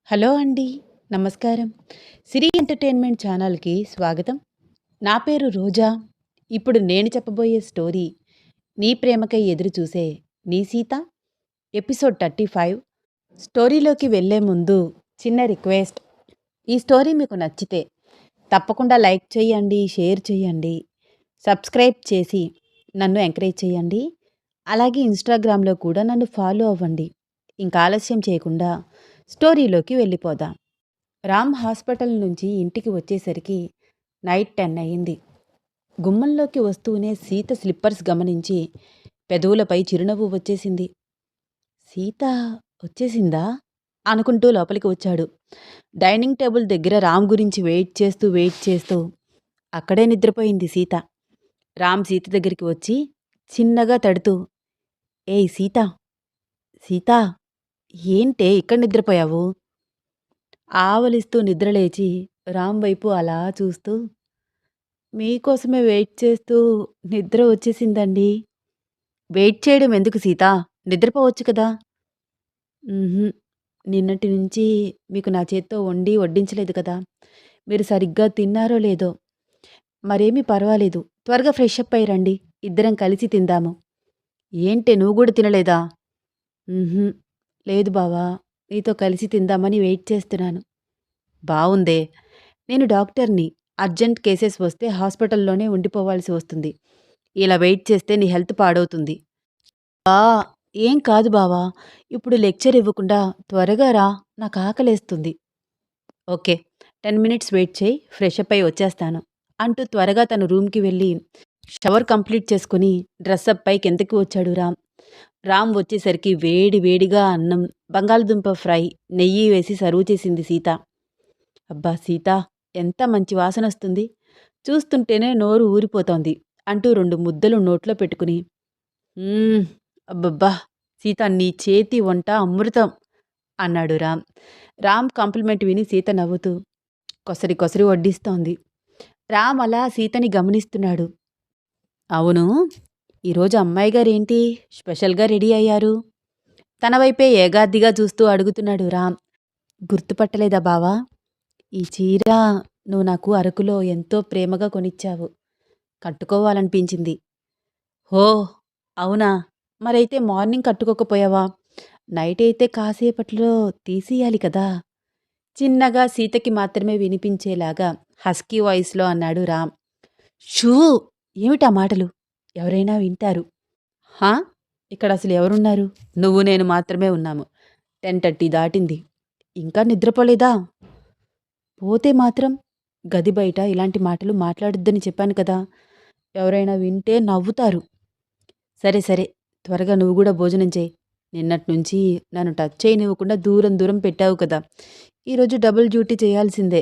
Hello అండి. నమస్కారం. సిరి entertainment ఛానల్‌కి స్వాగతం. నా పేరు రోజా. ఇప్పుడు నేను చెప్పబోయే స్టోరీ 'నీ ప్రేమకై ఎదురుచూసే నీ సీత' ఎపిసోడ్ 35. స్టోరీలోకి వెళ్ళే ముందు చిన్న రిక్వెస్ట్. ఈ స్టోరీ మీకు నచ్చితే తప్పకుండా లైక్ చేయండి, షేర్ చేయండి, సబ్స్క్రైబ్ చేసి నన్ను ఎంకరేజ్ చేయండి. అలాగే ఇన్‌స్టాగ్రామ్‌లో కూడా నన్ను ఫాలో అవ్వండి. ఇంకా ఆలస్యం చేయకుండా స్టోరీలోకి వెళ్ళిపోదాం. రామ్ హాస్పిటల్ నుంచి ఇంటికి వచ్చేసరికి నైట్ 10 అయింది. గుమ్మంలోకి వస్తూనే సీత స్లిప్పర్స్ గమనించి పెదవులపై చిరునవ్వు వచ్చేసింది. సీత వచ్చేసిందా అనుకుంటూ లోపలికి వచ్చాడు. డైనింగ్ టేబుల్ దగ్గర రామ్ గురించి వెయిట్ చేస్తూ అక్కడే నిద్రపోయింది సీత. రామ్ సీత దగ్గరికి వచ్చి చిన్నగా తడుతూ, ఏయ్ సీత, సీతా, ఏంటే ఇక్కడ నిద్రపోయావు? ఆవలిస్తూ నిద్రలేచి రామ్ వైపు అలా చూస్తూ, మీకోసమే వెయిట్ చేస్తూ నిద్ర వచ్చేసిందండి. వెయిట్ చేయడం ఎందుకు సీతా? నిద్రపోవచ్చు కదా! ఉహుం, నిన్నటి నుంచి మీకు నా చేత్తో వండి వడ్డించలేదు కదా! మీరు సరిగ్గా తిన్నారో లేదో? మరేమీ పర్వాలేదు. త్వరగా ఫ్రెష్ అప్ అయి రండి. ఇద్దరం కలిసి తిందాము. ఏంటే నువ్వు కూడా తినలేదా? ఉహుం, లేదు బావా. నీతో కలిసి తిందామని వెయిట్ చేస్తున్నాను. బావుందే. నేను డాక్టర్ని. అర్జెంట్ కేసెస్ వస్తే హాస్పిటల్లోనే ఉండిపోవాల్సి వస్తుంది. ఇలా వెయిట్ చేస్తే నీ హెల్త్ పాడవుతుంది. బా ఏం కాదు బావా. ఇప్పుడు లెక్చర్ ఇవ్వకుండా త్వరగా రా. నాకు ఆకలేస్తుంది. ఓకే. 10 మినిట్స్ వెయిట్ చేయి. ఫ్రెష్ అప్ అయి వచ్చేస్తాను అంటూ త్వరగా తన రూమ్‌కి వెళ్ళి షవర్ కంప్లీట్ చేసుకుని డ్రెస్అప్ పై కిందకి వచ్చాడు రామ్. రామ్ వచ్చేసరికి వేడి వేడిగా అన్నం, బంగాళదుంప ఫ్రై, నెయ్యి వేసి సర్వ్ చేసింది సీత. అబ్బా సీతా, ఎంత మంచి వాసనొస్తుంది. చూస్తుంటేనే నోరు ఊరిపోతోంది అంటూ 2 ముద్దలు నోట్లో పెట్టుకుని, "మ్మ్, అబ్బబ్బా సీత, నీ చేతి వంట అమృతం" అన్నాడు రామ్. రామ్ కాంప్లిమెంట్ విని సీత నవ్వుతూ కొసరి కొసరి వడ్డిస్తోంది. రామ్ అలా సీతని గమనిస్తున్నాడు. అవును, ఈరోజు అమ్మాయి గారేంటి స్పెషల్గా రెడీ అయ్యారు? తన వైపే ఏగాదిగా చూస్తూ అడుగుతున్నాడు రామ్. గుర్తుపట్టలేదా బావా? ఈ చీర నువ్వు నాకు అరకులో ఎంతో ప్రేమగా కొనిచ్చావు. కట్టుకోవాలనిపించింది. హో, అవునా? మరైతే మార్నింగ్ కట్టుకోకపోయావా? నైట్ అయితే కాసేపట్లో తీసియాలి కదా! చిన్నగా సీతకి మాత్రమే వినిపించేలాగా హస్కీ వాయిస్లో అన్నాడు రామ్. షూ! ఏమిటా మాటలు? ఎవరైనా వింటారు. హా? ఇక్కడ అసలు ఎవరున్నారు? నువ్వు నేను మాత్రమే ఉన్నాము. 10:30 దాటింది. ఇంకా నిద్రపోలేదా? పోతే మాత్రం గది బయట ఇలాంటి మాటలు మాట్లాడొద్దని చెప్పాను కదా! ఎవరైనా వింటే నవ్వుతారు. సరే సరే, త్వరగా నువ్వు కూడా భోజనం చేయి. నిన్నట్నుంచి నన్ను టచ్ చేయనివ్వకుండా దూరం దూరం పెట్టావు కదా! ఈరోజు డబుల్ డ్యూటీ చేయాల్సిందే.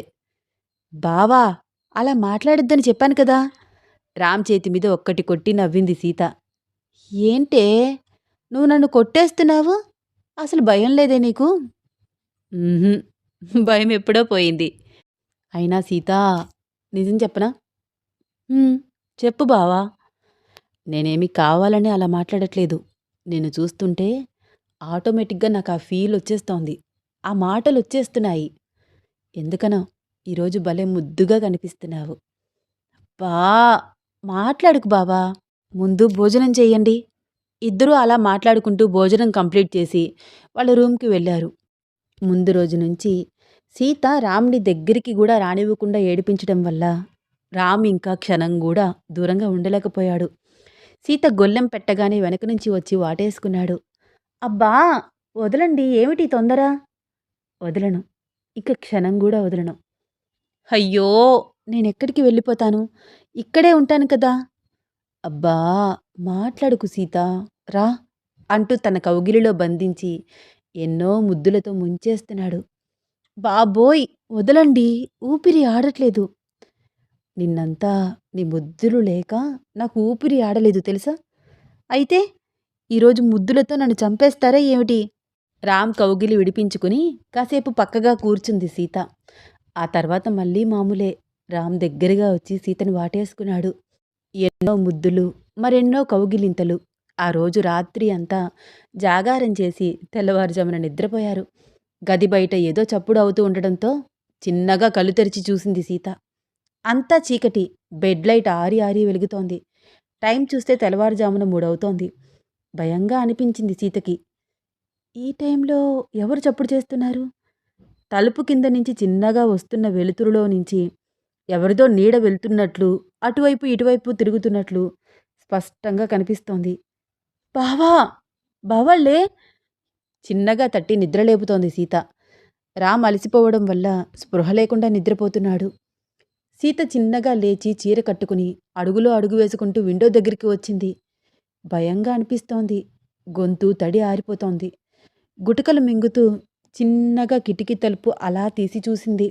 బావా! అలా మాట్లాడొద్దని చెప్పాను కదా! రామ్ చేతి మీద ఒక్కటి కొట్టి నవ్వింది సీత. ఏంటే? నువ్వు నన్ను కొట్టేస్తున్నావు? అసలు భయం లేదే నీకు? ఉహుం, భయం ఎప్పుడో పోయింది. అయినా సీతా, నిజం చెప్పనా? "హ్మ్. చెప్పు బావా." నేనేమి కావాలని అలా మాట్లాడట్లేదు. నిన్ను చూస్తుంటే ఆటోమేటిక్‌గా నాకు ఆ ఫీలొచ్చేస్తోంది. ఆ మాటలొచ్చేస్తున్నాయి. ఎందుకనో ఈరోజు భలే ముద్దుగా కనిపిస్తున్నావు. బా మాట్లాడకు బావా. ముందు భోజనం చెయ్యండి. ఇద్దరూ అలా మాట్లాడుకుంటూ భోజనం కంప్లీట్ చేసి వాళ్ళ రూమ్‌కి వెళ్లారు. ముందు రోజు నుంచి సీత రామ్‌ని దగ్గరికి గూడా రానివ్వకుండా ఏడిపించడం వల్ల రామ్ ఇంకా క్షణం గూడా దూరంగా ఉండలేకపోయాడు. సీత గొళ్ళెం పెట్టగానే వెనక నుంచి వచ్చి వాటేసుకున్నాడు. అబ్బా! వదలండి, ఏమిటి తొందర? వదలను. ఇక క్షణం గూడా వదలను. అయ్యో! నేనెక్కడికి వెళ్ళిపోతాను. ఇక్కడే ఉంటాను కదా! అబ్బా! మాట్లాడకు సీతా, రా అంటూ తన కౌగిలిలో బంధించి ఎన్నో ముద్దులతో ముంచేస్తున్నాడు. బాబోయ్! వదలండి. ఊపిరి ఆడట్లేదు. నిన్నంతా నీ ముద్దులు లేక నాకు ఊపిరి ఆడలేదు తెలుసా? అయితే ఈరోజు ముద్దులతో నన్ను చంపేస్తారా ఏమిటి? రామ్ కౌగిలి విడిపించుకుని కాసేపు పక్కగా కూర్చుంది సీత. ఆ తర్వాత మళ్ళీ మామూలే. రామ్ దగ్గరగా వచ్చి సీతను వాటేసుకున్నాడు. ఎన్నో ముద్దులు, మరెన్నో కౌగిలింతలు. ఆ రోజు రాత్రి అంతా జాగారం చేసి తెల్లవారుజామున నిద్రపోయారు. గది బయట ఏదో చప్పుడు అవుతూ ఉండడంతో చిన్నగా కళ్ళు తెరిచి చూసింది సీత. అంతా చీకటి. బెడ్ లైట్ ఆరి ఆరి వెలుగుతోంది. టైం చూస్తే తెల్లవారుజామున 3 అవుతోంది. భయంగా అనిపించింది సీతకి. ఈ టైంలో ఎవరు చప్పుడు చేస్తున్నారు? తలుపు కింద నుంచి చిన్నగా వస్తున్న వెలుతురులో నుంచి ఎవరిదో నీడ వెళ్తున్నట్లు, అటువైపు ఇటువైపు తిరుగుతున్నట్లు స్పష్టంగా కనిపిస్తోంది. బావా! బావళ్ళే! చిన్నగా తట్టి నిద్రలేపుతోంది సీత. రామ్ అలసిపోవడం వల్ల స్పృహ లేకుండా నిద్రపోతున్నాడు. సీత చిన్నగా లేచి చీర కట్టుకుని అడుగులో అడుగు వేసుకుంటూ విండో దగ్గరికి వచ్చింది. భయంగా అనిపిస్తోంది. గొంతు తడి ఆరిపోతోంది. గుటకలు మింగుతూ చిన్నగా కిటికీ తలుపు అలా తీసి చూసింది.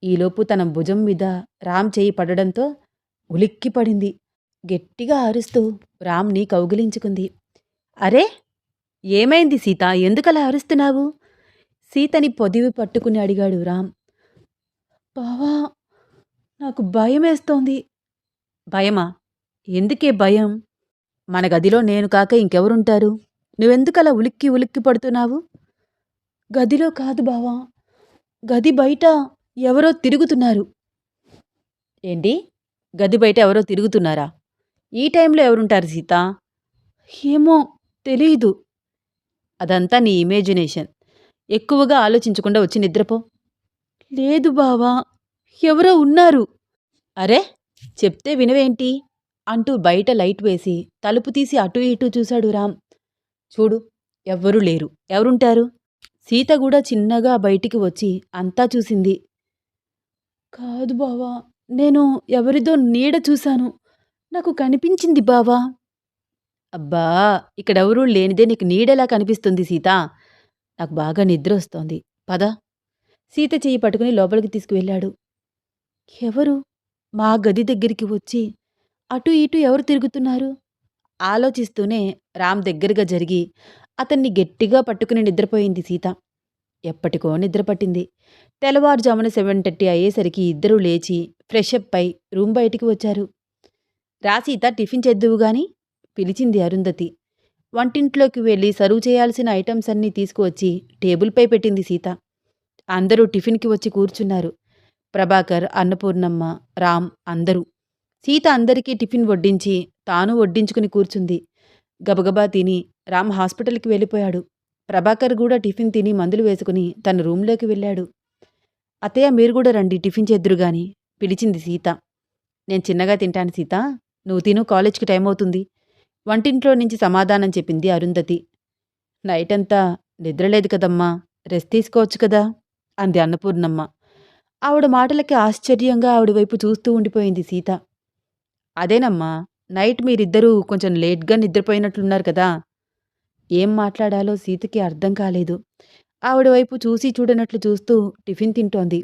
ఈలోపు తన భుజం మీద రామ్ చేయి పడడంతో ఉలిక్కి పడింది. గట్టిగా అరుస్తూ రామ్ని కౌగిలించుకుంది. అరే! ఏమైంది సీత? ఎందుకలా అరుస్తున్నావు? సీతని పొదివి పట్టుకుని అడిగాడు రామ్. బావా, నాకు భయమేస్తోంది. భయమా? ఎందుకే భయం? మన గదిలో నేను కాక ఇంకెవరుంటారు? నువ్వెందుకలా ఉలిక్కి ఉలిక్కి పడుతున్నావు? గదిలో కాదు బావా, గది బయట ఎవరో తిరుగుతున్నారు. ఏంటి? గది బయట ఎవరో తిరుగుతున్నారా? ఈ టైంలో ఎవరుంటారు సీత? ఏమో తెలీదు. అదంతా నీ ఇమేజినేషన్. ఎక్కువగా ఆలోచించకుండా వచ్చి నిద్రపో. లేదు బావా, ఎవరో ఉన్నారు. అరే! చెప్తే వినవేంటి? అంటూ బయట లైట్ వేసి తలుపు తీసి అటూ ఇటూ చూశాడు రామ్. చూడు, ఎవ్వరూ లేరు. ఎవరుంటారు? సీత కూడా చిన్నగా బయటికి వచ్చి అంతా చూసింది. కాదు బావా, నేను ఎవరిదో నీడ చూశాను. నాకు కనిపించింది బావా. అబ్బా! ఇక్కడెవరూ లేనిదే నీకు నీడెలా కనిపిస్తుంది సీతా? నాకు బాగా నిద్రొస్తోంది. పద. సీత చెయ్యి పట్టుకుని లోపలికి తీసుకువెళ్ళాడు. ఎవరు మా గది దగ్గరికి వచ్చి అటూ ఇటూ ఎవరు తిరుగుతున్నారు? ఆలోచిస్తూనే రామ్ దగ్గరగా జరిగి అతన్ని గట్టిగా పట్టుకుని నిద్రపోయింది సీత. ఎప్పటికో నిద్రపట్టింది. తెల్లవారుజామున 7:30 అయ్యేసరికి ఇద్దరూ లేచి ఫ్రెషప్ అయి రూమ్ బయటికి వచ్చారు. రా సీత, టిఫిన్ చేద్దువుగాని పిలిచింది అరుంధతి. వంటింట్లోకి వెళ్ళి సర్వ్ చేయాల్సిన ఐటమ్స్ అన్నీ తీసుకువచ్చి టేబుల్పై పెట్టింది సీత. అందరూ టిఫిన్కి వచ్చి కూర్చున్నారు. ప్రభాకర్, అన్నపూర్ణమ్మ, రామ్ అందరూ. సీత అందరికీ టిఫిన్ వడ్డించి తాను వడ్డించుకుని కూర్చుంది. గబగబా తిని రామ్ హాస్పిటల్కి వెళ్ళిపోయాడు. ప్రభాకర్ కూడా టిఫిన్ తిని మందులు వేసుకుని తన రూంలోకి వెళ్ళాడు. అత్తయ్య, మీరు కూడా రండి, టిఫిన్ చేద్దురుగాని పిలిచింది సీత. నేను చిన్నగా తింటాను సీత, నువ్వు తిను, కాలేజ్కి టైం అవుతుంది. వంటింట్లో నుంచి సమాధానం చెప్పింది అరుంధతి. నైటంతా నిద్రలేదు కదమ్మా, రెస్ట్ తీసుకోవచ్చు కదా అంది అన్నపూర్ణమ్మ. ఆవిడ మాటలకి ఆశ్చర్యంగా ఆవిడ వైపు చూస్తూ ఉండిపోయింది సీత. అదేనమ్మా, నైట్ మీరిద్దరూ కొంచెం లేట్గా నిద్రపోయినట్లున్నారు కదా. ఏం మాట్లాడాలో సీతకి అర్థం కాలేదు. ఆవిడ వైపు చూసి చూడనట్లు చూస్తూ టిఫిన్ తింటోంది.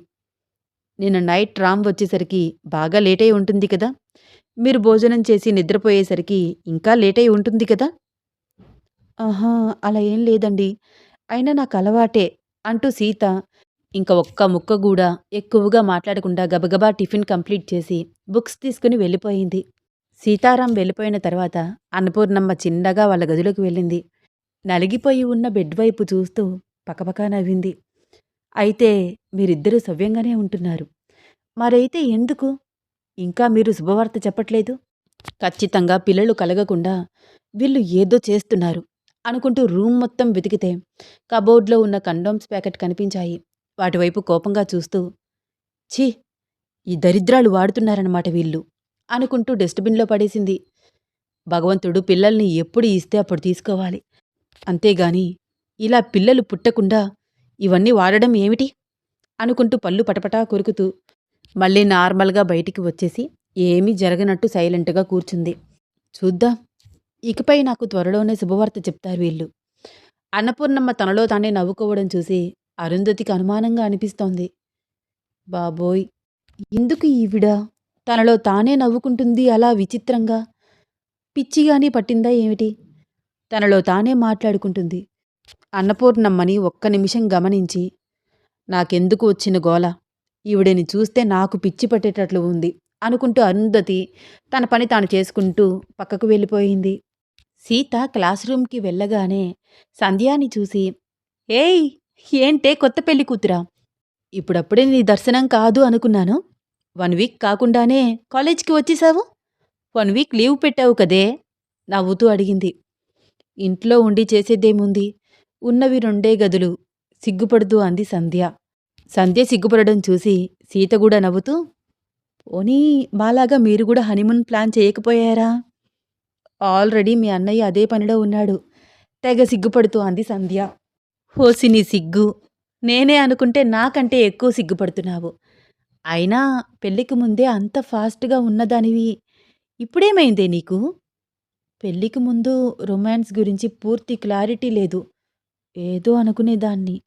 నిన్న నైట్ రామ్ వచ్చేసరికి బాగా లేటై ఉంటుంది కదా. మీరు భోజనం చేసి నిద్రపోయేసరికి ఇంకా లేటై ఉంటుంది కదా. ఆహా, అలా ఏం లేదండి, అయినా నాకు అలవాటే అంటూ సీత ఇంక ఒక్క ముక్క కూడా ఎక్కువగా మాట్లాడకుండా గబగబా టిఫిన్ కంప్లీట్ చేసి బుక్స్ తీసుకుని వెళ్ళిపోయింది. సీతారాం వెళ్ళిపోయిన తర్వాత అన్నపూర్ణమ్మ చిన్నగా వాళ్ళ గదిలోకి వెళ్ళింది. నలిగిపోయి ఉన్న బెడ్ వైపు చూస్తూ పకపకా నవ్వింది. అయితే మీరిద్దరూ సవ్యంగానే ఉంటున్నారు. మరైతే ఎందుకు ఇంకా మీరు శుభవార్త చెప్పట్లేదు? ఖచ్చితంగా పిల్లలు కలగకుండా వీళ్ళు ఏదో చేస్తున్నారు అనుకుంటూ రూమ్ మొత్తం వెతికితే కబోర్డ్లో ఉన్న కండోమ్స్ ప్యాకెట్ కనిపించాయి. వాటివైపు కోపంగా చూస్తూ, ఛీ, ఈ దరిద్రాలు వాడుతున్నారన్నమాట వీళ్ళు అనుకుంటూ డస్ట్బిన్లో పడేసింది. భగవంతుడు పిల్లల్ని ఎప్పుడు ఇస్తే అప్పుడు తీసుకోవాలి, అంతేగాని ఇలా పిల్లలు పుట్టకుండా ఇవన్నీ వాడడం ఏమిటి అనుకుంటూ పళ్ళు పటపటా కొరుకుతూ మళ్ళీ నార్మల్గా బయటికి వచ్చేసి ఏమీ జరగనట్టు సైలెంట్గా కూర్చుంది. చూద్దాం, ఇకపై నాకు త్వరలోనే శుభవార్త చెప్తారు వీళ్ళు. అన్నపూర్ణమ్మ తనలో తానే నవ్వుకోవడం చూసి అరుంధతికి అనుమానంగా అనిపిస్తోంది. బాబోయ్, ఎందుకు ఈవిడ తనలో తానే నవ్వుకుంటుంది అలా విచిత్రంగా? పిచ్చిగాని పట్టిందా ఏమిటి? తనలో తానే మాట్లాడుకుంటుంది. అన్నపూర్ణమ్మని ఒక్క నిమిషం గమనించి, నాకెందుకు వచ్చిన గోల, ఈవిడని చూస్తే నాకు పిచ్చి పట్టేటట్లు ఉంది అనుకుంటూ అరుంధతి తన పని తాను చేసుకుంటూ పక్కకు వెళ్ళిపోయింది. సీత క్లాస్ రూమ్కి వెళ్ళగానే సంధ్యాని చూసి, ఏయ్, ఏంటే కొత్త పెళ్లి కూతురా? ఇప్పుడప్పుడే నీ దర్శనం కాదు అనుకున్నాను. 1 వీక్ కాకుండానే కాలేజ్‌కి వచ్చేశావు? 1 వీక్ లీవ్ పెట్టావు కదే? నవ్వుతూ అడిగింది. ఇంట్లో ఉండి చేసేదేముంది? ఉన్నవి 2 గదులు సిగ్గుపడుతూ అంది సంధ్య. సంధ్య సిగ్గుపడడం చూసి సీత గూడా నవ్వుతూ, పోనీ మాలాగా మీరు గూడా హనీమూన్ ప్లాన్ చేయకపోయారా? ఆల్రెడీ మీ అన్నయ్య అదే పనిలో ఉన్నాడు. తెగ సిగ్గుపడుతూ అంది సంధ్య. ఓసి నీ సిగ్గు! నేనే అనుకుంటే నాకంటే ఎక్కువ సిగ్గుపడుతున్నావు. అయినా పెళ్ళికి ముందే అంత ఫాస్ట్‌గా ఉన్నదానివి. ఇప్పుడేమైందే నీకు? పెళ్ళికి ముందు రొమాన్స్ గురించి పూర్తి క్లారిటీ లేదు. ఏదో అనుకునేదాన్ని.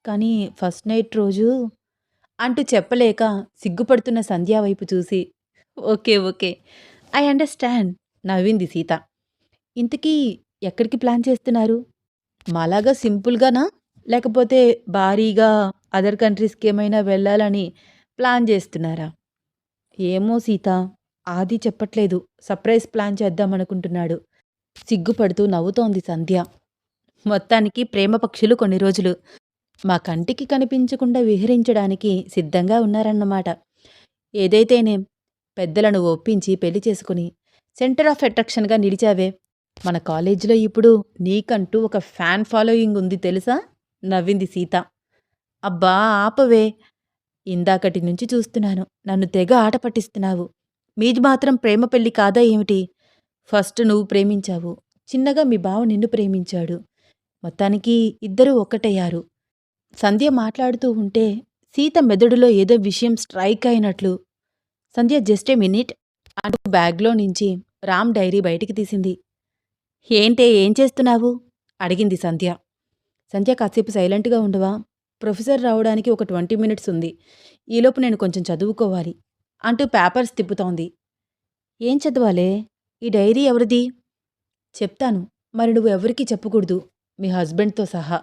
కానీ ఫస్ట్ నైట్ రోజు అంటూ చెప్పలేక సిగ్గుపడుతున్న సంధ్య వైపు చూసి, ఓకే. ఓకే. ఐ అండర్‌స్టాండ్ నవ్వింది సీత. ఇంతకీ ఎక్కడికి ప్లాన్ చేస్తున్నారు? మాలాగా సింపుల్‌గానా? లేకపోతే భారీగా అదర్ కంట్రీస్‌కేమైనా వెళ్ళాలని ప్లాన్ జేస్తున్నారా? ఏమో సీత. ఆది చెప్పట్లేదు. సర్ప్రైజ్ ప్లాన్ చేద్దామనుకుంటున్నాడు. సిగ్గుపడుతూ నవ్వుతోంది సంధ్య. మొత్తానికి ప్రేమ పక్షులు కొన్ని రోజులు మా కంటికి కనిపించకుండా విహరించడానికి సిద్ధంగా ఉన్నారన్నమాట. ఏదైతేనేం పెద్దలను ఒప్పించి పెళ్లి చేసుకుని సెంటర్ ఆఫ్ అట్రాక్షన్‌గా నిలిచావే. మన కాలేజీలో ఇప్పుడు నీకంటూ ఒక ఫ్యాన్ ఫాలోయింగ్ ఉంది తెలుసా? నవ్వింది సీత. అబ్బా ఆపవే! ఇందాకటి నుంచి చూస్తున్నాను. నన్ను తెగ ఆట పట్టిస్తున్నావు. మీది మాత్రం ప్రేమ పెళ్లి కాదా ఏమిటి? ఫస్ట్ నువ్వు ప్రేమించావు. చిన్నగా మీ బావ నిన్ను ప్రేమించాడు. మొత్తానికి ఇద్దరూ ఒక్కటయ్యారు. సంధ్య మాట్లాడుతూ ఉంటే సీత మెదడులో ఏదో విషయం స్ట్రైక్ అయినట్లు, సంధ్య జస్ట్ ఏ మినిట్ అంటూ బ్యాగ్లో నుంచి రామ్ డైరీ బయటికి తీసింది. ఏంటే ఏం చేస్తున్నావు? అడిగింది సంధ్య. సంధ్య కాసేపు సైలెంట్గా ఉండవా? ప్రొఫెసర్ రావడానికి ఒక 20 మినిట్స్ ఉంది. ఈలోపు నేను కొంచెం చదువుకోవాలి అంటూ పేపర్స్ తిప్పుతోంది. ఏం చదవాలే? ఈ డైరీ ఎవరిది? చెప్తాను. మరి నువ్వు ఎవరికీ చెప్పకూడదు. మీ హస్బెండ్తో సహా.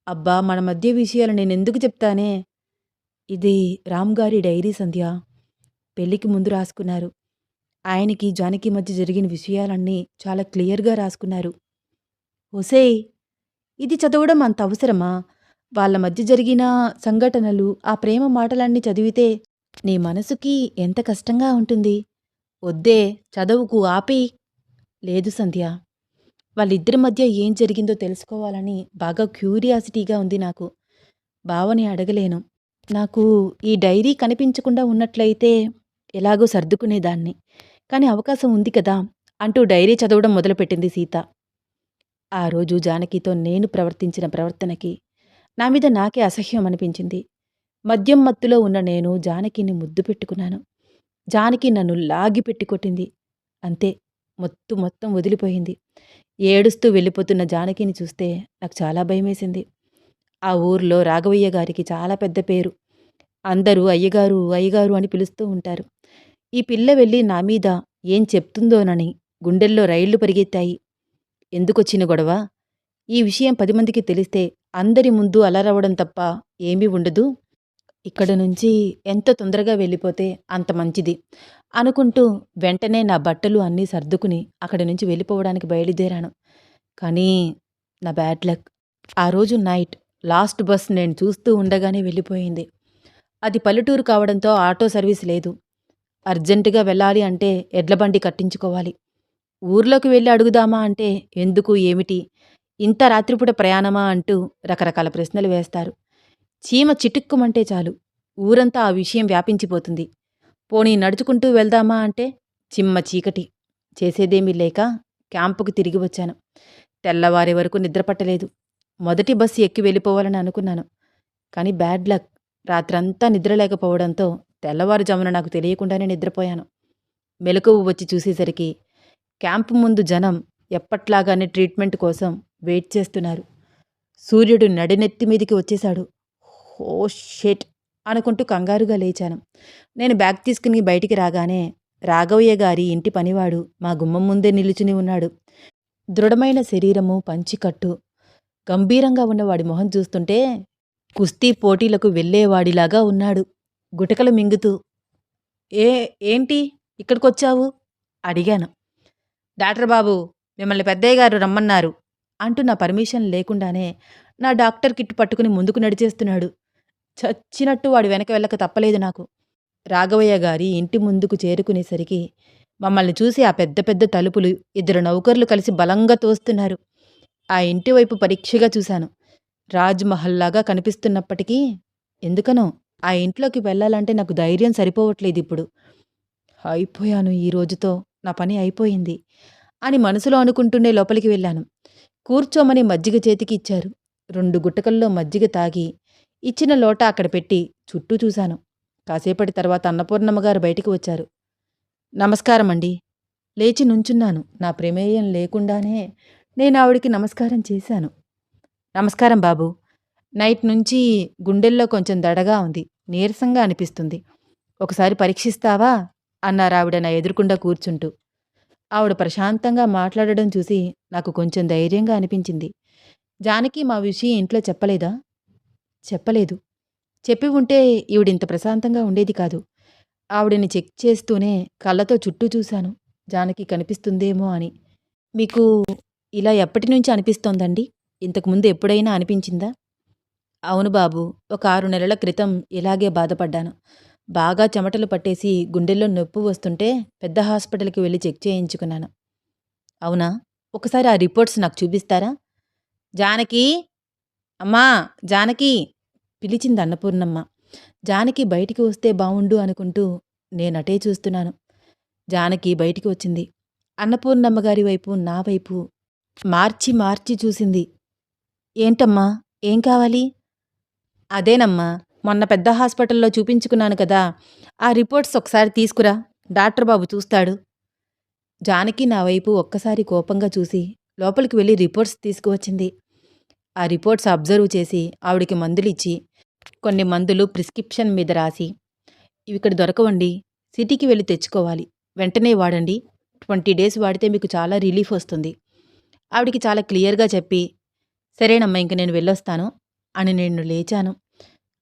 అబ్బా మన మధ్య విషయాలు నేనెందుకు చెప్తానే? ఇది రామ్గారి డైరీ సంధ్య. పెళ్లికి ముందు రాసుకున్నారు. ఆయనకి జానకి మధ్య జరిగిన విషయాలన్నీ చాలా క్లియర్‌గా రాసుకున్నారు. ఒసేయ్! ఇది చదవడం అంత అవసరమా? వాళ్ళ మధ్య జరిగిన సంఘటనలు, ఆ ప్రేమ మాటలన్నీ చదివితే నీ మనసుకి ఎంత కష్టంగా ఉంటుంది. ఒద్దే చదవుకు ఆపేయ్. లేదు సంధ్య. వాళ్ళిద్దరి మధ్య ఏం జరిగిందో తెలుసుకోవాలని బాగా క్యూరియాసిటీగా ఉంది నాకు. బావని అడగలేను. నాకు ఈ డైరీ కనిపించకుండా ఉన్నట్లయితే ఎలాగో సర్దుకునేదాన్ని. కానీ అవకాశం ఉంది కదా! అంటూ డైరీ చదవడం మొదలుపెట్టింది సీత. ఆ రోజు జానకితో నేను ప్రవర్తించిన ప్రవర్తనకి నా మీద నాకే అసహ్యం అనిపించింది. మద్యం మత్తులో ఉన్న నేను జానకిని ముద్దు పెట్టుకున్నాను. జానకి నన్ను లాగిపెట్టి కొట్టింది. అంతే. మొత్తం వదిలిపోయింది. ఏడుస్తూ వెళ్ళిపోతున్న జానకిని చూస్తే నాకు చాలా భయమేసింది. ఆ ఊర్లో రాఘవయ్య గారికి చాలా పెద్ద పేరు. అందరూ అయ్యగారు, అయ్యగారు అని పిలుస్తూ ఉంటారు. ఈ పిల్ల వెళ్ళి నా మీద ఏం చెప్తుందోనని గుండెల్లో రైళ్లు పరిగెత్తాయి. ఎందుకొచ్చిన గొడవ? ఈ విషయం 10 మందికి తెలిస్తే అందరి ముందు అలరవడం తప్ప ఏమీ ఉండదు. ఇక్కడ నుంచి ఎంత తొందరగా వెళ్ళిపోతే అంత మంచిది అనుకుంటూ వెంటనే నా బట్టలు అన్నీ సర్దుకుని అక్కడి నుంచి వెళ్ళిపోవడానికి బయలుదేరాను. కానీ నా బ్యాడ్ లక్. ఆ రోజు నైట్ లాస్ట్ బస్ నేను చూస్తూ ఉండగానే వెళ్ళిపోయింది. అది పల్లెటూరు కావడంతో ఆటో సర్వీస్ లేదు. అర్జెంటుగా వెళ్ళాలి అంటే ఎడ్లబండి కట్టించుకోవాలి. ఊర్లోకి వెళ్ళి అడుగుదామా అంటే ఎందుకు ఏమిటి? ఇంత రాత్రిపూట ప్రయాణమా అంటూ రకరకాల ప్రశ్నలు వేస్తారు. చీమ చిటుక్కుమంటే చాలు ఊరంతా ఆ విషయం వ్యాపించిపోతుంది. పోనీ నడుచుకుంటూ వెళ్దామా అంటే చిమ్మ చీకటి. చేసేదేమీ లేక క్యాంపుకు తిరిగి వచ్చాను. తెల్లవారే వరకు నిద్రపట్టలేదు. మొదటి బస్సు ఎక్కి వెళ్ళిపోవాలని అనుకున్నాను. కానీ బ్యాడ్ లక్. రాత్రంతా నిద్రలేకపోవడంతో తెల్లవారుజామున నాకు తెలియకుండానే నిద్రపోయాను. మెలకువ వచ్చి చూసేసరికి క్యాంపు ముందు జనం ఎప్పట్లాగానే ట్రీట్మెంట్ కోసం వెయిట్ చేస్తున్నారు. సూర్యుడు నడినెత్తి మీదికి వచ్చేశాడు. ఓ షిట్ అనుకుంటూ కంగారుగా లేచాను. నేను బ్యాగ్ తీసుకుని బయటికి రాగానే రాఘవయ్య గారి ఇంటి పనివాడు మా గుమ్మం ముందే నిలుచుని ఉన్నాడు. దృఢమైన శరీరము, పంచికట్టు. గంభీరంగా ఉన్నవాడి మొహం చూస్తుంటే కుస్తీ పోటీలకు వెళ్ళేవాడిలాగా ఉన్నాడు. గుటకలు మింగుతూ ఏ ఏంటి ఇక్కడికొచ్చావు? అడిగాను. డాక్టర్ బాబు మిమ్మల్ని పెద్దయ్య గారు రమ్మన్నారు అంటూ నా పర్మిషన్ లేకుండానే నా డాక్టర్ కిట్ పట్టుకుని ముందుకు నడిచేస్తున్నాడు. చచ్చినట్టు వాడి వెనక వెళ్ళక తప్పలేదు నాకు. రాఘవయ్య గారి ఇంటి ముందుకు చేరుకునేసరికి మమ్మల్ని చూసి ఆ పెద్ద పెద్ద తలుపులు ఇద్దరు నౌకర్లు కలిసి బలంగా తోస్తున్నారు. ఆ ఇంటి వైపు పరీక్షగా చూశాను. రాజ్‌మహల్‌లాగా కనిపిస్తున్నప్పటికీ ఎందుకనో ఆ ఇంట్లోకి వెళ్ళాలంటే నాకు ధైర్యం సరిపోవట్లేదిప్పుడు. అయిపోయాను ఈ రోజుతో. నా పని అయిపోయింది అని మనసులో అనుకుంటూనే లోపలికి వెళ్ళాను. కూర్చోమని మజ్జిగ చేతికి ఇచ్చారు. 2 గుటకల్లో మజ్జిగ తాగి, ఇచ్చిన లోటా అక్కడ పెట్టి చుట్టూ చూశాను. కాసేపటి తర్వాత అన్నపూర్ణమ్మగారు బయటికి వచ్చారు. నమస్కారమండి. లేచి నుంచున్నాను. నా ప్రమేయం లేకుండానే నేనావిడికి నమస్కారం చేశాను. నమస్కారం బాబూ. నైట్ నుంచి గుండెల్లో కొంచెం దడగా ఉంది. నీరసంగా అనిపిస్తుంది. ఒకసారి పరీక్షిస్తావా? అన్నారావిడ నా ఎదురుగుండా కూర్చుంటూ. ఆవిడ ప్రశాంతంగా మాట్లాడడం చూసి నాకు కొంచెం ధైర్యంగా అనిపించింది. జానకి మా విషయం ఇంట్లో చెప్పలేదా? చెప్పలేదు. చెప్పి ఉంటే ఈవిడింత ప్రశాంతంగా ఉండేది కాదు. ఆవిడని చెక్ చేస్తూనే కళ్ళతో చుట్టూ చూశాను. జానకి కనిపిస్తుందేమో అని. మీకు ఇలా ఎప్పటినుంచి అనిపిస్తోందండి? ఇంతకుముందు ఎప్పుడైనా అనిపించిందా? అవును బాబూ. ఒక 6 నెలల క్రితం ఇలాగే బాధపడ్డాను. బాగా చెమటలు పట్టేసి గుండెల్లో నొప్పి వస్తుంటే పెద్ద హాస్పిటల్‌కి వెళ్లి చెక్ చేయించుకున్నాను. అవునా? ఒకసారి ఆ రిపోర్ట్స్ నాకు చూపిస్తారా? జానకి! అమ్మా! జానకి! పిలిచింది అన్నపూర్ణమ్మ. జానకి బయటికి వస్తే బావుండు అనుకుంటూ నేనటే చూస్తున్నాను. జానకి బయటికి వచ్చింది. అన్నపూర్ణమ్మగారి వైపు, నా వైపు మార్చి మార్చి చూసింది. ఏంటమ్మా? ఏం కావాలి? అదేనమ్మా, మొన్న పెద్ద హాస్పిటల్లో చూపించుకున్నాను కదా! ఆ రిపోర్ట్స్ ఒకసారి తీసుకురా. డాక్టర్ బాబు చూస్తాడు. జానకి నా వైపు ఒక్కసారి కోపంగా చూసి లోపలికి వెళ్ళి రిపోర్ట్స్ తీసుకువచ్చింది. ఆ రిపోర్ట్స్ అబ్జర్వ్ చేసి ఆవిడికి మందులిచ్చి, కొన్ని మందులు ప్రిస్క్రిప్షన్ మీద రాసి, ఇవిక్కడ దొరకవండి. సిటీకి వెళ్ళి తెచ్చుకోవాలి. వెంటనే వాడండి. 20 డేస్ వాడితే మీకు చాలా రిలీఫ్ వస్తుంది. ఆవిడికి చాలా క్లియర్‌గా చెప్పి, సరేనమ్మా ఇంక నేను వెళ్ళొస్తాను అని నేను లేచాను.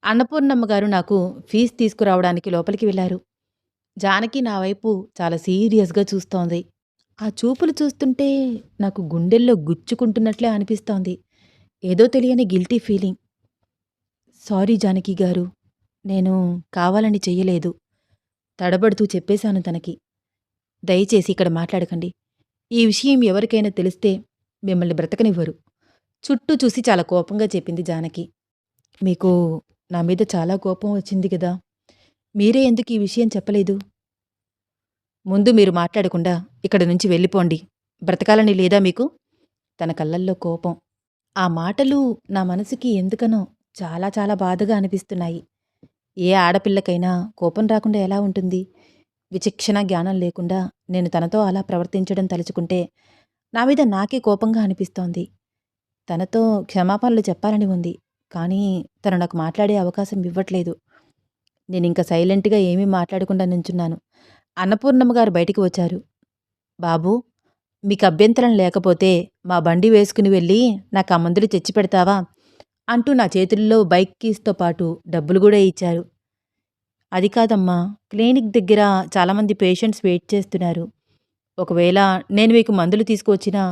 అన్నపూర్ణమ్మగారు నాకు ఫీజు తీసుకురావడానికి లోపలికి వెళ్లారు. జానకి నా వైపు చాలా సీరియస్‌గా చూస్తోంది. ఆ చూపులు చూస్తుంటే నాకు గుండెల్లో గుచ్చుకుంటున్నట్లే అనిపిస్తోంది. ఏదో తెలియని గిల్టీ ఫీలింగ్. సారీ జానకి గారు. నేను కావాలని చెయ్యలేదు. తడబడుతూ చెప్పేశాను తనకి. దయచేసి ఇక్కడ మాట్లాడకండి. ఈ విషయం ఎవరికైనా తెలిస్తే మిమ్మల్ని బ్రతకనివ్వరు. చుట్టూ చూసి చాలా కోపంగా చెప్పింది జానకి. మీకు నా మీద చాలా కోపం వచ్చింది గదా! మీరే ఎందుకు ఈ విషయం చెప్పలేదు? ముందు మీరు మాట్లాడకుండా ఇక్కడి నుంచి వెళ్ళిపోండి. బ్రతకాలని లేదా మీకు? తన కళ్ళల్లో కోపం. ఆ మాటలు నా మనసుకి ఎందుకనో చాలా చాలా బాధగా అనిపిస్తున్నాయి. ఏ ఆడపిల్లకైనా కోపం రాకుండా ఎలా ఉంటుంది? విచక్షణ జ్ఞానం లేకుండా నేను తనతో అలా ప్రవర్తించడం తలుచుకుంటే నా మీద నాకే కోపంగా అనిపిస్తోంది. తనతో క్షమాపణలు చెప్పాలని ఉంది. కానీ తను నాకు మాట్లాడే అవకాశం ఇవ్వట్లేదు. నేనింక సైలెంట్‌గా ఏమీ మాట్లాడకుండా నుంచున్నాను. అన్నపూర్ణమ్మగారు బయటికి వచ్చారు. బాబూ! మీకు అభ్యంతరం లేకపోతే మా బండి వేసుకుని వెళ్ళి నాకా మందులు తెచ్చిపెడతావా? అంటూ నా చేతుల్లో బైక్ కీస్‌తో పాటు డబ్బులు గూడా ఇచ్చారు. అది కాదమ్మా! క్లినిక్ దగ్గర చాలామంది పేషెంట్స్ వెయిట్ చేస్తున్నారు. ఒకవేళ నేను మీకు మందులు తీసుకువచ్చినా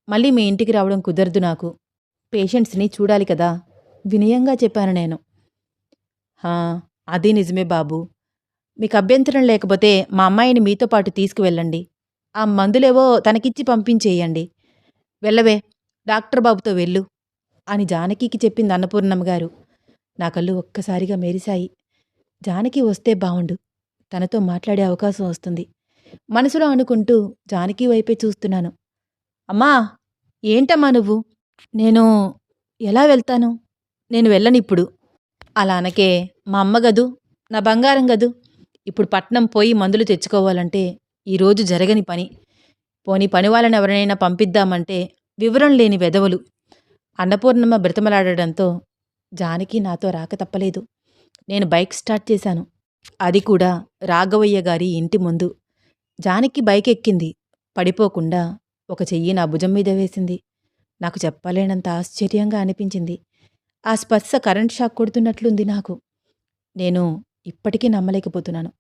మళ్ళీ మీ ఇంటికి రావడం కుదరదు నాకు. పేషెంట్స్‌ని చూడాలి కదా! వినయంగా చెప్పాను నేను. హా! అది నిజమే బాబూ! మీకు అభ్యంతరం లేకపోతే మా అమ్మాయిని మీతో పాటు తీసుకువెళ్ళండి. ఆ మందులేవో తనకిచ్చి పంపించేయండి. వెళ్ళవే! డాక్టర్ బాబుతో వెళ్ళు అని జానకికి చెప్పింది అన్నపూర్ణమ్మగారు. నా కళ్ళు ఒక్కసారిగా మెరిశాయి. జానకి వస్తే బావుండు. తనతో మాట్లాడే అవకాశం వస్తుంది. మనసులో అనుకుంటూ జానకి వైపే చూస్తున్నాను. అమ్మా! ఏంటమ్మా నువ్వు? నేను ఎలా వెళ్తాను? నేను వెళ్ళనిప్పుడు. అలా అనకే. మా అమ్మ గదూ! నా బంగారం గదూ! ఇప్పుడు పట్నం పోయి మందులు తెచ్చుకోవాలంటే ఈరోజు జరగని పని. పోనీ పనివాళ్ళని ఎవరినైనా పంపిద్దామంటే వివరం లేని వెధవలు. అన్నపూర్ణమ్మ బ్రతిమలాడడంతో జానకి నాతో రాక తప్పలేదు. నేను బైక్ స్టార్ట్ చేశాను. అది కూడా రాఘవయ్య గారి ఇంటి ముందు. జానకి బైక్ ఎక్కింది. పడిపోకుండా ఒక చెయ్యి నా భుజం మీద వేసింది. నాకు చెప్పలేనంత ఆశ్చర్యంగా అనిపించింది. ఆ స్పర్శ కరెంట్ షాక్ కొడుతున్నట్లుంది నాకు. నేను ఇప్పటికీ నమ్మలేకపోతున్నాను.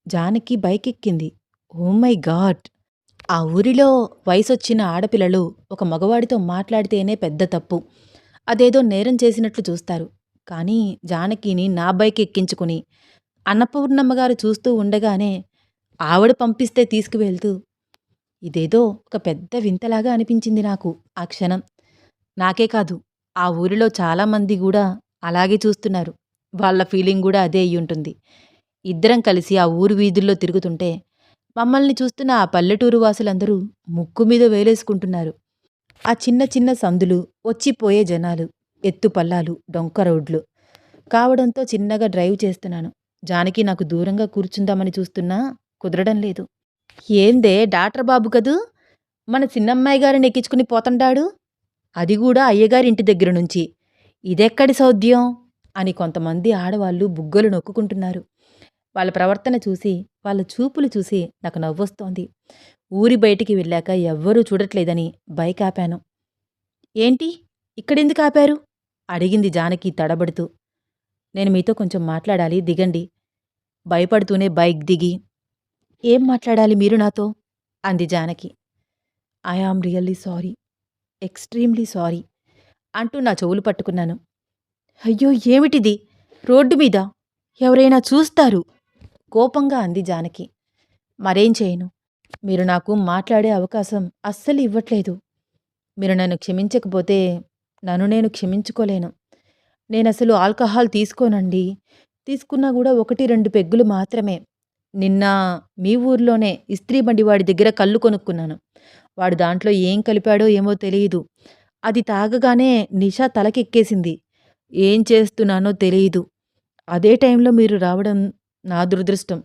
జానకి బైక్ ఎక్కింది. Oh my god! ఆ ఊరిలో వయసొచ్చిన ఆడపిల్లలు ఒక మగవాడితో మాట్లాడితేనే పెద్ద తప్పు. అదేదో నేరం చేసినట్లు చూస్తారు. కానీ జానకిని నా బైక్ ఎక్కించుకుని అన్నపూర్ణమ్మగారు చూస్తూ ఉండగానే ఆవిడ పంపిస్తే తీసుకువెళ్తూ ఇదేదో ఒక పెద్ద వింతలాగా అనిపించింది నాకు ఆ క్షణం. నాకే కాదు, ఆ ఊరిలో చాలామంది గూడా అలాగే చూస్తున్నారు. వాళ్ళ ఫీలింగ్ గూడా అదే అయ్యుంటుంది. ఇద్దరం కలిసి ఆ ఊరు వీధుల్లో తిరుగుతుంటే మమ్మల్ని చూస్తున్న ఆ పల్లెటూరు వాసులందరూ ముక్కు మీద వేలేసుకుంటున్నారు. ఆ చిన్న చిన్న సందులు, వచ్చిపోయే జనాలు, ఎత్తుపల్లాలు, డొంక రోడ్లు కావడంతో చిన్నగా డ్రైవ్ చేస్తున్నాను. జానకి నాకు దూరంగా కూర్చుందామని చూస్తున్నా కుదరడం లేదు. ఏందే డాక్టర్ బాబు కదూ! మన చిన్నమ్మాయి గారిని ఎక్కించుకుని పోతండాడు. అది గూడా అయ్యగారింటి దగ్గర నుంచి. ఇదెక్కడి సౌద్యం అని కొంతమంది ఆడవాళ్లు బుగ్గలు నొక్కుకుంటున్నారు. వాళ్ళ ప్రవర్తన చూసి, వాళ్ళ చూపులు చూసి నాకు నవ్వొస్తోంది. ఊరి బయటికి వెళ్ళాక ఎవ్వరూ చూడట్లేదని బైక్ ఆపాను. ఏంటి? ఇక్కడెందుకు ఆపారు? అడిగింది జానకి తడబడుతూ. నేను మీతో కొంచెం మాట్లాడాలి, దిగండి. భయపడుతూనే బైక్ దిగి, ఏం మాట్లాడాలి మీరు నాతో? అంది Janaki. I am really sorry, extremely sorry అంటూ నా చెవులు పట్టుకున్నాను. అయ్యో, ఏమిటిది? రోడ్డు మీద ఎవరైనా చూస్తారు కోపంగా అంది జానకి. మరేం చేయను, మీరు నాకు మాట్లాడే అవకాశం అస్సలు ఇవ్వట్లేదు. మీరు నన్ను క్షమించకపోతే నన్ను నేను క్షమించుకోలేను. నేనసలు ఆల్కహాల్ తీసుకోనండి. తీసుకున్నా కూడా 1-2 పెగ్గులు మాత్రమే. నిన్న మీ ఊర్లోనే ఇస్త్రీ బండివాడి దగ్గర కళ్ళు కొనుక్కున్నాను. వాడు దాంట్లో ఏం కలిపాడో ఏమో తెలీదు. అది తాగగానే నిషా తలకెక్కేసింది. ఏం చేస్తున్నానో తెలీదు. అదే టైంలో మీరు రావడం నా దురదృష్టం.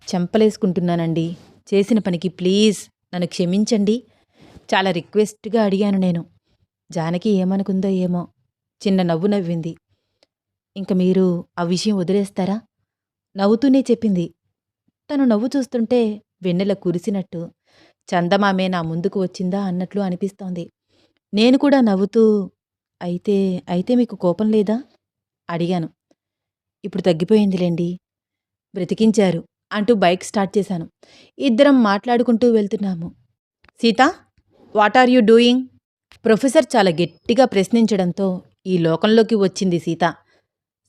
చెంపలేసుకుంటున్నానండి. చేసిన పనికి ప్లీజ్ నన్ను క్షమించండి. చాలా రిక్వెస్ట్గా అడిగాను నేను. జానకి ఏమనుకుందో ఏమో చిన్న నవ్వు నవ్వింది. ఇంక మీరు ఆ విషయం వదిలేస్తారా? నవ్వుతూనే చెప్పింది. తను నవ్వు చూస్తుంటే వెన్నెల కురిసినట్టు, చందమామే నా ముందుకు వచ్చిందా అన్నట్లు అనిపిస్తోంది. నేను కూడా నవ్వుతూ అయితే మీకు కోపం లేదా? అడిగాను. ఇప్పుడు తగ్గిపోయిందిలేండి. బ్రతికించారు అంటూ బైక్ స్టార్ట్ చేశాను. ఇద్దరం మాట్లాడుకుంటూ వెళ్తున్నాము. Sita, what are you doing? Professor చాలా గట్టిగా ప్రశ్నించడంతో ఈ లోకంలోకి వచ్చింది సీత.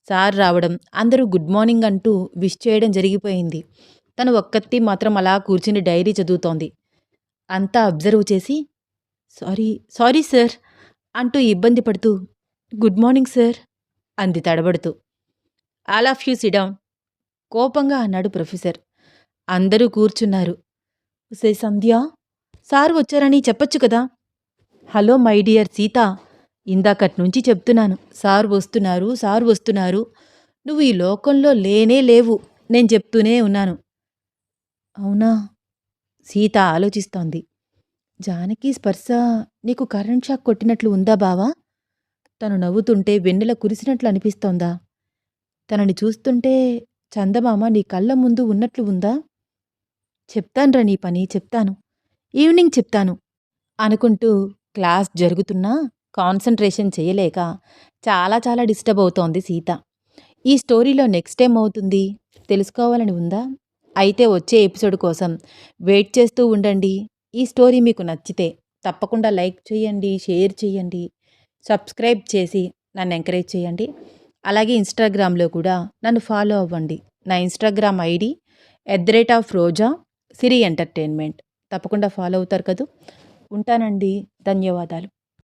సార్ రావడం, అందరూ గుడ్ మార్నింగ్ అంటూ విష్ చేయడం జరిగిపోయింది. తను ఒక్కత్తి మాత్రం అలా కూర్చుని డైరీ చదువుతోంది. అంతా అబ్జర్వ్ చేసి సారీ సార్ అంటూ ఇబ్బంది పడుతూ గుడ్ మార్నింగ్ సార్ అంది తడబడుతూ. All of you SIT down కోపంగా అన్నాడు ప్రొఫెసర్. అందరూ కూర్చున్నారు. సే సంధ్య, సార్ వచ్చారని చెప్పొచ్చు కదా. హలో మై డియర్ సీత, ఇందాకట్నుంచి చెప్తున్నాను సార్ వస్తున్నారు. నువ్వు ఈ లోకంలో లేనే లేవు, నేను చెప్తూనే ఉన్నాను. అవునా? సీత ఆలోచిస్తోంది. జానకి స్పర్శ నీకు కరెంట్ షాక్ కొట్టినట్లు ఉందా బావా? తను నవ్వుతుంటే వెన్నెల కురిసినట్లు అనిపిస్తోందా? తనని చూస్తుంటే చందమామ నీ కళ్ళ ముందు ఉన్నట్లు ఉందా? చెప్తాన్రా నీ పని, చెప్తాను. ఈవినింగ్ చెప్తాను అనుకుంటూ క్లాస్ జరుగుతున్నా కాన్సంట్రేషన్ చేయలేక చాలా డిస్టర్బ్ అవుతోంది సీత. ఈ స్టోరీలో నెక్స్ట్ ఏమవుతుంది తెలుసుకోవాలని ఉందా? అయితే వచ్చే ఎపిసోడ్ కోసం వెయిట్ చేస్తూ ఉండండి. ఈ స్టోరీ మీకు నచ్చితే తప్పకుండా లైక్ చేయండి, షేర్ చేయండి, సబ్స్క్రైబ్ చేసి నన్ను ఎంకరేజ్ చేయండి. అలాగే ఇన్స్టాగ్రామ్లో కూడా నన్ను ఫాలో అవ్వండి. నా ఇన్స్టాగ్రామ్ ఐడి @రోజా సిరి ఎంటర్టైన్మెంట్. తప్పకుండా ఫాలో అవుతారు కదూ. ఉంటానండి. ధన్యవాదాలు.